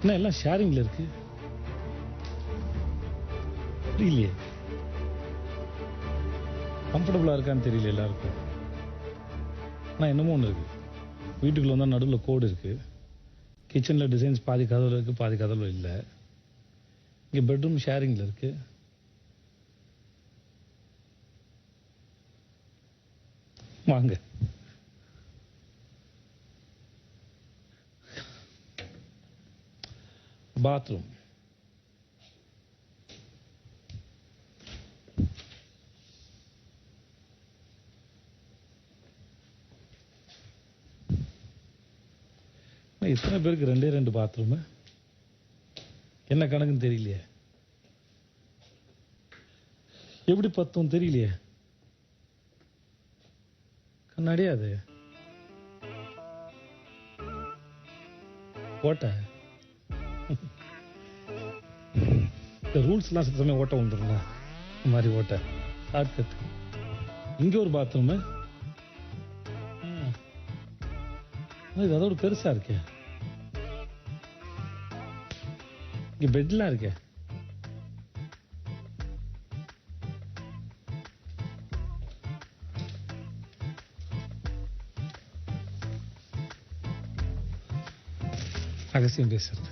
என்ன எல்லாம் ஷேரிங்ல இருக்கு? புரியலையே. கம்ஃபர்டபுளா இருக்கான்னு தெரியல எல்லாருக்கும். ஆனா என்னமோ ஒன்று இருக்கு. வீட்டுக்குள்ள வந்தா நடுவில் கோடு இருக்கு. கிச்சன்ல டிசைன்ஸ் பாதி கதவுல இருக்கு, பாதி கதவுல இல்லை. இங்க பெட்ரூம் ஷேரிங்ல இருக்கு. வாங்க. பாத்ரூம். இத்தனை பேருக்கு ரெண்டே ரெண்டு பாத்ரூம். என்ன கணக்குன்னு தெரியலையே. எப்படி பத்தும் தெரியலையே. கண்ணாடியா அது? ஓட்ட. இந்த ரூல்ஸ் எல்லாம் சில சமயம் ஓட்ட வந்துடும்ல, இந்த மாதிரி ஓட்ட. Short cut. இங்க ஒரு பாத்ரூம். இது அதோட பெருசா இருக்கே. இங்க பெட்லாம் இருக்கே. அகசியம் பேசுறது.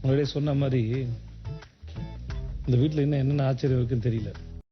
முன்னாடியே சொன்ன மாதிரி இந்த வீட்டில் இன்னும் என்னென்ன ஆச்சரியம் இருக்குன்னு தெரியல.